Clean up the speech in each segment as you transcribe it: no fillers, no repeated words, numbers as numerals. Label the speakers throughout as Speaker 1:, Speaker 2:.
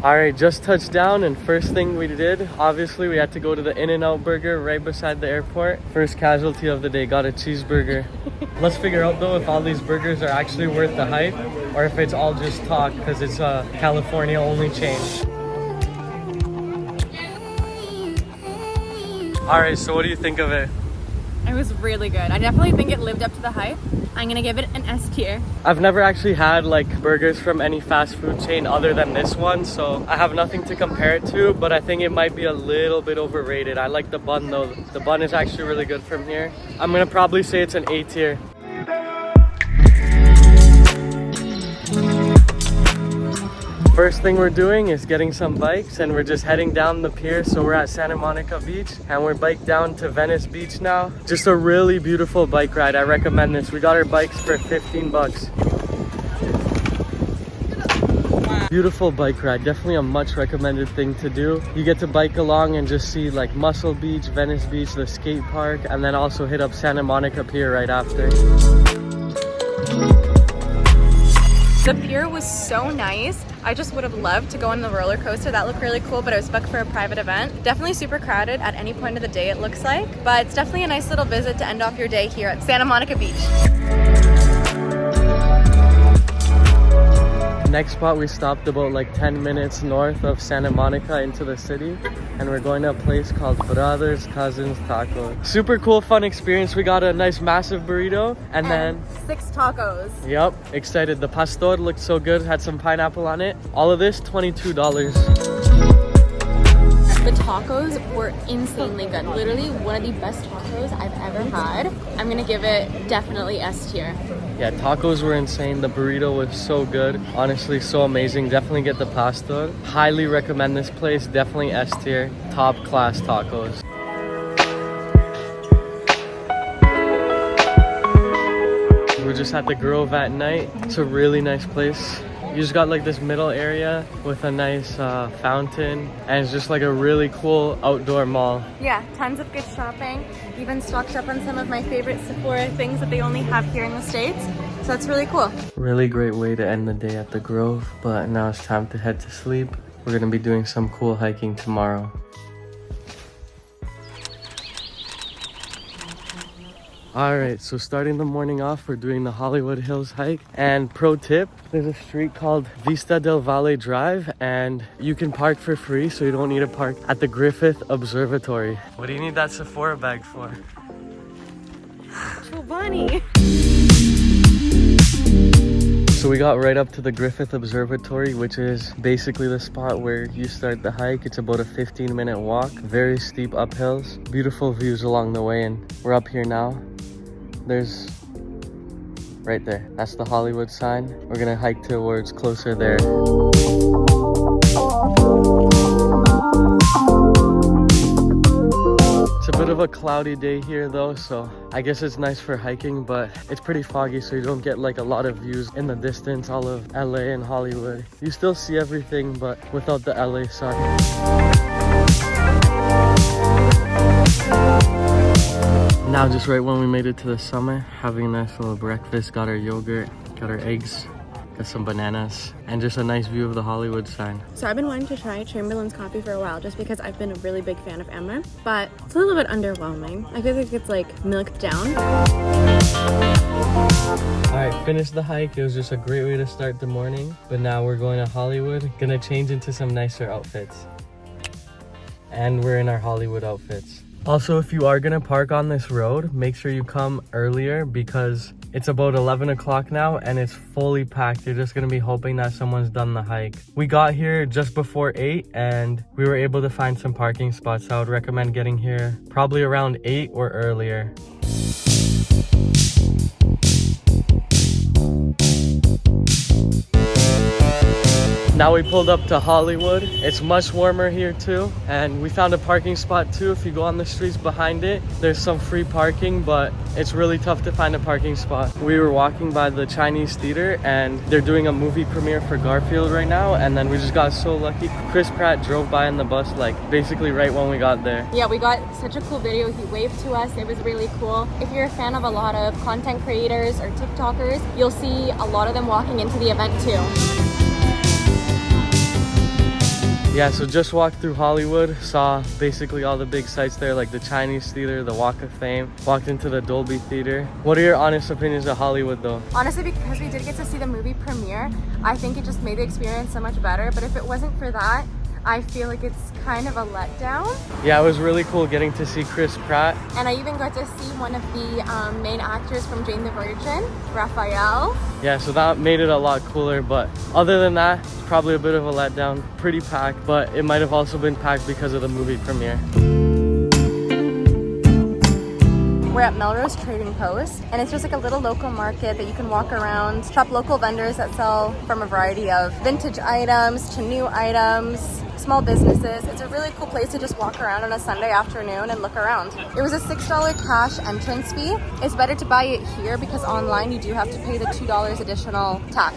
Speaker 1: All right, just touched down, and first thing we did, obviously we had to go to the In-N-Out Burger right beside the airport. First casualty of the day, got a cheeseburger. Let's figure out though if all these burgers are actually worth the hype or if it's all just talk because it's a California only chain. All right, so what do you think of it?
Speaker 2: It was really good. I definitely think it lived up to the hype. I'm gonna give it an S tier.
Speaker 1: I've never actually had like burgers from any fast food chain other than this one, so I have nothing to compare it to, but I think it might be a little bit overrated. I like the bun though. The bun is actually really good from here. I'm gonna probably say it's an A tier. First thing we're doing is getting some bikes, and we're just heading down the pier. So we're at Santa Monica Beach and we're biked down to Venice Beach now. Just a really beautiful bike ride. I recommend this. We got our bikes for 15 bucks. Beautiful bike ride, definitely a much recommended thing to do. You get to bike along and just see like Muscle Beach, Venice Beach, the skate park, and then also hit up Santa Monica Pier right after.
Speaker 2: The pier was so nice. I just would have loved to go on the roller coaster. That looked really cool, but it was booked for a private event. Definitely super crowded at any point of the day, it looks like. But it's definitely a nice little visit to end off your day here at Santa Monica Beach.
Speaker 1: Next spot, we stopped about like 10 minutes north of Santa Monica into the city, and we're going to a place called Brothers Cousins Tacos. Super cool, fun experience. We got a nice massive burrito and then
Speaker 2: 6 tacos.
Speaker 1: Yep, excited. The pastor looked so good, had some pineapple on it. All of this $22.
Speaker 2: The tacos were insanely good. Literally one of the best tacos I've ever had. I'm gonna give it definitely S tier.
Speaker 1: Yeah, tacos were insane. The burrito was so good. Honestly, so amazing. Definitely get the pastor. Highly recommend this place. Definitely S tier. Top class tacos. We're just at the Grove at night. It's a really nice place. You just got like this middle area with a nice fountain, and it's just like a really cool outdoor mall.
Speaker 2: Yeah, tons of good shopping. Even stocked up on some of my favorite Sephora things that they only have here in the States. So that's really cool.
Speaker 1: Really great way to end the day at the Grove, but now it's time to head to sleep. We're gonna be doing some cool hiking tomorrow. Alright, so starting the morning off, we're doing the Hollywood Hills hike. And pro tip, there's a street called Vista del Valle Drive, and you can park for free, so you don't need to park at the Griffith Observatory. What do you need that Sephora bag for?
Speaker 2: Bunny.
Speaker 1: So we got right up to the Griffith Observatory, which is basically the spot where you start the hike. It's about a 15-minute walk, very steep uphills, beautiful views along the way, and we're up here now. There's right there, that's the Hollywood sign. We're gonna hike towards closer there. It's a bit of a cloudy day here though, so I guess it's nice for hiking, but it's pretty foggy, so you don't get like a lot of views in the distance, all of LA and Hollywood. You still see everything, but without the LA sun. Now just right when we made it to the summit, having a nice little breakfast, got our yogurt, got our eggs, got some bananas, and just a nice view of the Hollywood sign.
Speaker 2: So I've been wanting to try Chamberlain's coffee for a while just because I've been a really big fan of Emma, but it's a little bit underwhelming. I feel like it's like milked down.
Speaker 1: Alright, finished the hike. It was just a great way to start the morning, but now we're going to Hollywood. Gonna change into some nicer outfits. And we're in our Hollywood outfits. Also, if you are gonna park on this road, make sure you come earlier because it's about 11 o'clock now and it's fully packed. You're just gonna be hoping that someone's done the hike. We got here just before 8 and we were able to find some parking spots. So I would recommend getting here probably around 8 or earlier. Now we pulled up to Hollywood. It's much warmer here too, and we found a parking spot too. If you go on the streets behind it, there's some free parking, but it's really tough to find a parking spot. We were walking by the Chinese theater and they're doing a movie premiere for Garfield right now, and then we just got so lucky. Chris Pratt drove by in the bus like basically right when we got there.
Speaker 2: Yeah, we got such a cool video. He waved to us. It was really cool. If you're a fan of a lot of content creators or TikTokers, you'll see a lot of them walking into the event too.
Speaker 1: Yeah, so just walked through Hollywood, saw basically all the big sites there, like the Chinese Theater, the Walk of Fame, walked into the Dolby Theater. What are your honest opinions of Hollywood though?
Speaker 2: Honestly, because we did get to see the movie premiere, I think it just made the experience so much better. But if it wasn't for that, I feel like it's kind of a letdown.
Speaker 1: Yeah, it was really cool getting to see Chris Pratt.
Speaker 2: And I even got to see one of the main actors from Jane the Virgin, Raphael.
Speaker 1: Yeah, so that made it a lot cooler, but other than that, it's probably a bit of a letdown. Pretty packed, but it might have also been packed because of the movie premiere.
Speaker 2: We're at Melrose Trading Post, and it's just like a little local market that you can walk around, shop local vendors that sell from a variety of vintage items to new items, small businesses. It's a really cool place to just walk around on a Sunday afternoon and look around. It was a $6 cash entrance fee. It's better to buy it here because online you do have to pay the $2 additional tax.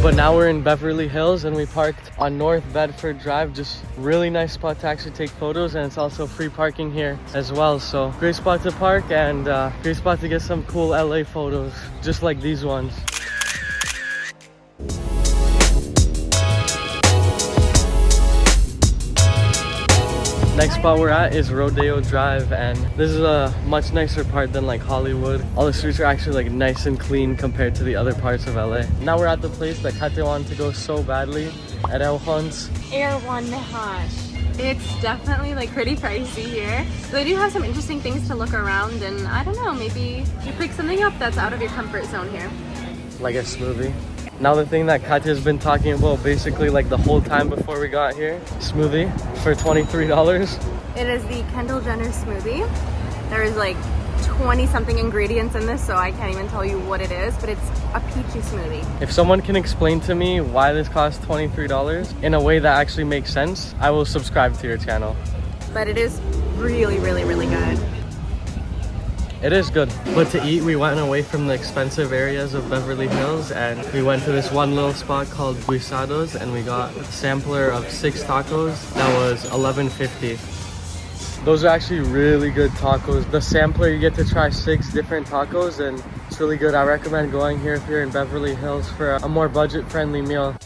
Speaker 1: But now we're in Beverly Hills and we parked on North Bedford Drive. Just really nice spot to actually take photos, and it's also free parking here as well. So great spot to park and great spot to get some cool LA photos, just like these ones. Next spot we're at is Rodeo Drive, and this is a much nicer part than like Hollywood. All the streets are actually like nice and clean compared to the other parts of LA. Now we're at the place that Kate wanted to go so badly, at El Juan's.
Speaker 2: Erewhon Mehash. It's definitely like pretty pricey here. So they do have some interesting things to look around, and I don't know, maybe you pick something up that's out of your comfort zone here.
Speaker 1: Like a smoothie. Now the thing that Katya's been talking about basically like the whole time before we got here, smoothie for $23.
Speaker 2: It is the Kendall Jenner smoothie. There's like 20 something ingredients in this, so I can't even tell you what it is, but it's a peachy smoothie.
Speaker 1: If someone can explain to me why this costs $23 in a way that actually makes sense, I will subscribe to your channel.
Speaker 2: But it is really, really, really good.
Speaker 1: It is good. But to eat, we went away from the expensive areas of Beverly Hills and we went to this one little spot called Guisados, and we got a sampler of 6 tacos that was $11.50. Those are actually really good tacos. The sampler, you get to try 6 different tacos and it's really good. I recommend going here if you're in Beverly Hills for a more budget-friendly meal.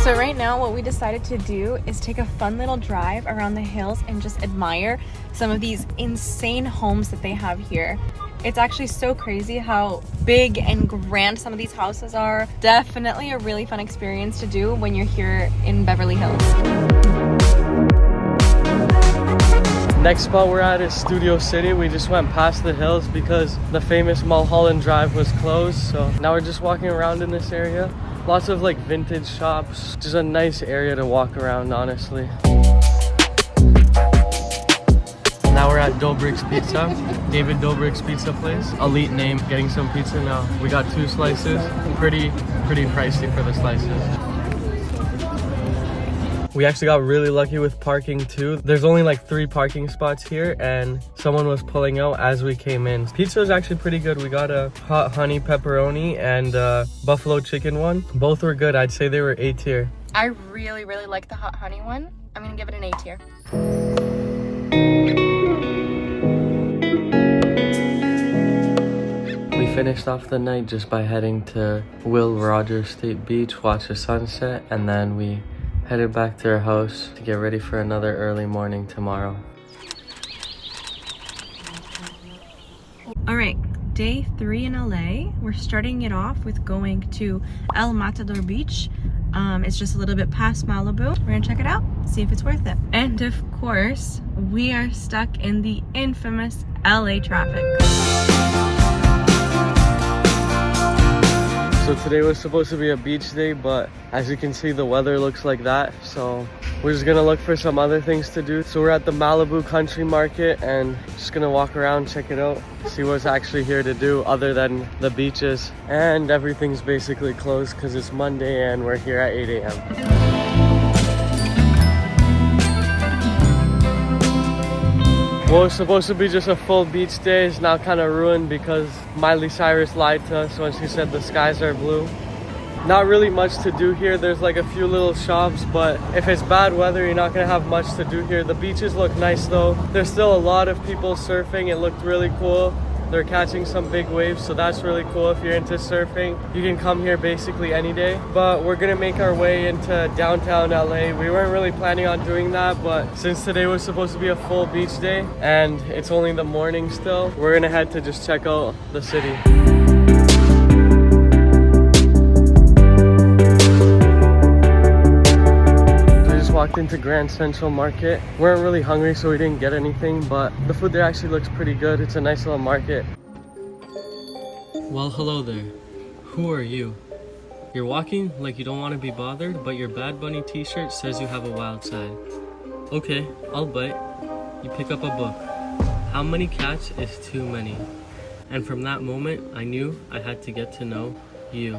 Speaker 2: So right now what we decided to do is take a fun little drive around the hills and just admire some of these insane homes that they have here. It's actually so crazy how big and grand some of these houses are. Definitely a really fun experience to do when you're here in Beverly Hills.
Speaker 1: Next spot we're at is Studio City. We just went past the hills because the famous Mulholland Drive was closed. So now we're just walking around in this area. Lots of like vintage shops. Just a nice area to walk around, honestly. Now we're at Doughbriks Pizza. David Doughbriks Pizza place. Elite name. Getting some pizza now. We got 2 slices. Pretty pricey for the slices. We actually got really lucky with parking too. There's only like 3 parking spots here and someone was pulling out as we came in. Pizza is actually pretty good. We got a hot honey pepperoni and a buffalo chicken one. Both were good. I'd say they were A tier.
Speaker 2: I really, really like the hot honey one. I'm gonna give it an A tier.
Speaker 1: We finished off the night just by heading to Will Rogers State Beach, watch the sunset, and then we headed back to our house to get ready for another early morning tomorrow.
Speaker 2: All right, day 3 in LA. We're starting it off with going to El Matador Beach. It's just a little bit past Malibu. We're gonna check it out, see if it's worth it. And of course, we are stuck in the infamous LA traffic.
Speaker 1: So today was supposed to be a beach day, but as you can see, the weather looks like that. So we're just gonna look for some other things to do. So we're at the Malibu Country Market and just gonna walk around, check it out, see what's actually here to do other than the beaches. And everything's basically closed because it's Monday and we're here at 8 a.m. What was supposed to be just a full beach day is now kind of ruined because Miley Cyrus lied to us when she said the skies are blue. Not really much to do here. There's like a few little shops, but if it's bad weather, you're not gonna have much to do here. The beaches look nice though. There's still a lot of people surfing. It looked really cool. They're catching some big waves, so that's really cool. If you're into surfing, you can come here basically any day. But we're gonna make our way into downtown LA. We weren't really planning on doing that, but since today was supposed to be a full beach day and it's only the morning still, we're gonna head to just check out the city. Walked into Grand Central Market. We weren't really hungry, so we didn't get anything, but the food there actually looks pretty good. It's a nice little market. Well, hello there. Who are you? You're walking like you don't want to be bothered, but your Bad Bunny t-shirt says you have a wild side. Okay, I'll bite. You pick up a book. How many cats is too many? And from that moment, I knew I had to get to know you.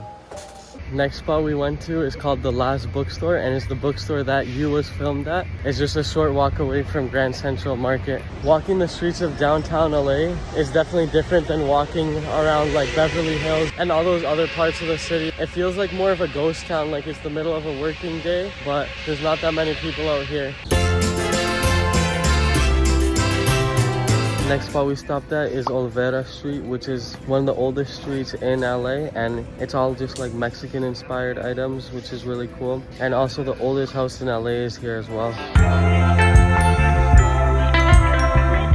Speaker 1: Next spot we went to is called the Last Bookstore, and it's the bookstore that You was filmed at. It's just a short walk away from Grand Central Market. Walking the streets of downtown LA is definitely different than walking around like Beverly Hills and all those other parts of the city. It feels like more of a ghost town, like it's the middle of a working day, but there's not that many people out here. Next spot we stopped at is Olvera Street, which is one of the oldest streets in LA, and it's all just like Mexican inspired items, which is really cool. And also the oldest house in LA is here as well.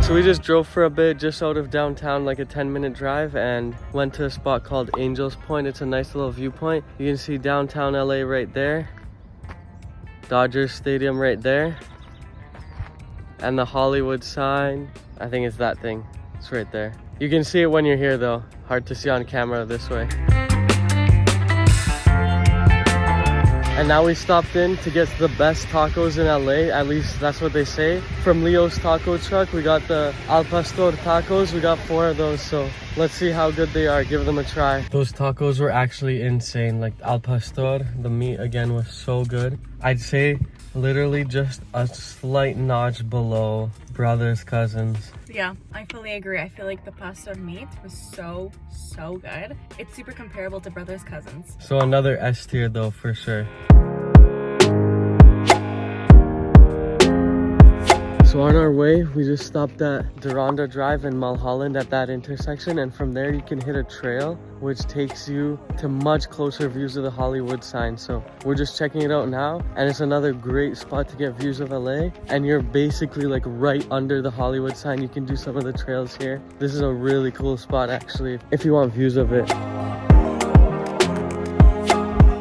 Speaker 1: So we just drove for a bit just out of downtown, like a 10-minute drive, and went to a spot called Angels Point. It's a nice little viewpoint. You can see downtown LA right there, Dodgers Stadium right there, and the Hollywood sign. I think it's that thing. It's right there. You can see it when you're here though. Hard to see on camera this way. And now we stopped in to get the best tacos in LA. At least that's what they say. From Leo's taco truck, we got the Al Pastor tacos. We got 4 of those, so let's see how good they are. Give them a try. Those tacos were actually insane. Like Al Pastor, the meat again was so good. I'd say literally just a slight notch below Brothers Cousins.
Speaker 2: Yeah, I fully agree. I feel like the pasta meat was so good. It's super comparable to Brothers Cousins.
Speaker 1: So another S tier though, for sure. So on our way, we just stopped at Deronda Drive in Mulholland at that intersection, and from there you can hit a trail which takes you to much closer views of the Hollywood sign. So we're just checking it out now, and it's another great spot to get views of LA, and you're basically like right under the Hollywood sign. You can do some of the trails here. This is a really cool spot actually, if you want views of it.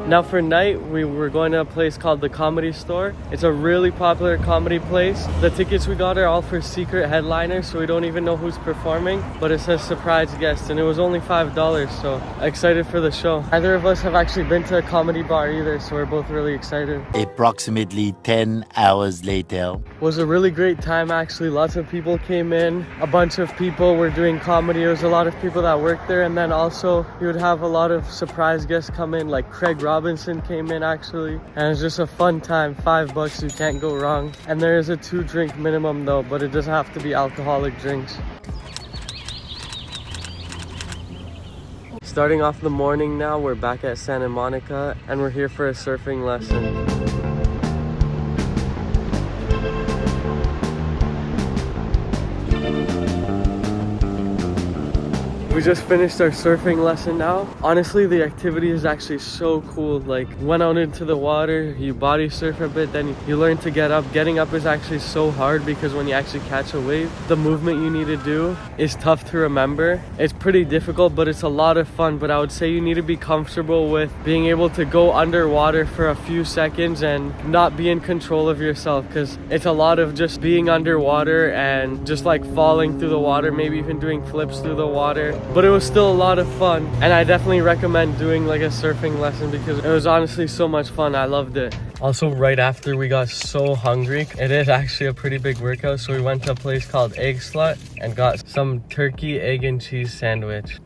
Speaker 1: Now for night, we were going to a place called the Comedy Store. It's a really popular comedy place. The tickets we got are all for secret headliners, so we don't even know who's performing, but it says surprise guest, and it was only $5, so excited for the show. Neither of us have actually been to a comedy bar either, so we're both really excited.
Speaker 3: Approximately 10 hours later.
Speaker 1: It was a really great time actually. Lots of people came in. A bunch of people were doing comedy. There was a lot of people that worked there, and then also you would have a lot of surprise guests come in, like Craig Robinson came in actually, and it was just a fun time. $5, you can't go wrong. And there is a 2-drink minimum though, but it doesn't have to be alcoholic drinks. Starting off the morning now, we're back at Santa Monica, and we're here for a surfing lesson. We just finished our surfing lesson now. Honestly, the activity is actually so cool. Like, went out into the water, you body surf a bit, then you learn to get up. Getting up is actually so hard because when you actually catch a wave, the movement you need to do is tough to remember. It's pretty difficult, but it's a lot of fun. But I would say you need to be comfortable with being able to go underwater for a few seconds and not be in control of yourself, because it's a lot of just being underwater and just like falling through the water, maybe even doing flips through the water. But it was still a lot of fun, and I definitely recommend doing like a surfing lesson because it was honestly so much fun. I loved it. Also, right after, we got so hungry. It is actually a pretty big workout, so we went to a place called Egg Slut and got some turkey, egg, and cheese sandwich.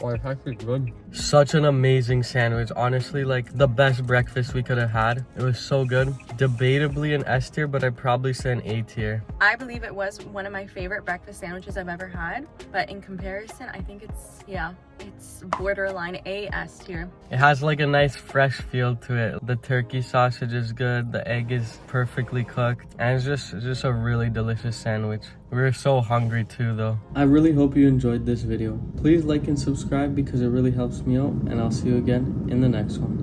Speaker 1: Oh, it's actually good. Such an amazing sandwich. Honestly, like the best breakfast we could have had. It was so good. Debatably an S tier, but I'd probably say an A tier.
Speaker 2: I believe it was one of my favorite breakfast sandwiches I've ever had, but in comparison, I think it's, yeah, It's borderline A S tier.
Speaker 1: It has like a nice fresh feel to it. The turkey sausage is good, the egg is perfectly cooked, and it's just a really delicious sandwich. We were so hungry too though. I really hope you enjoyed this video. Please like and subscribe because it really helps me out, and I'll see you again in the next one.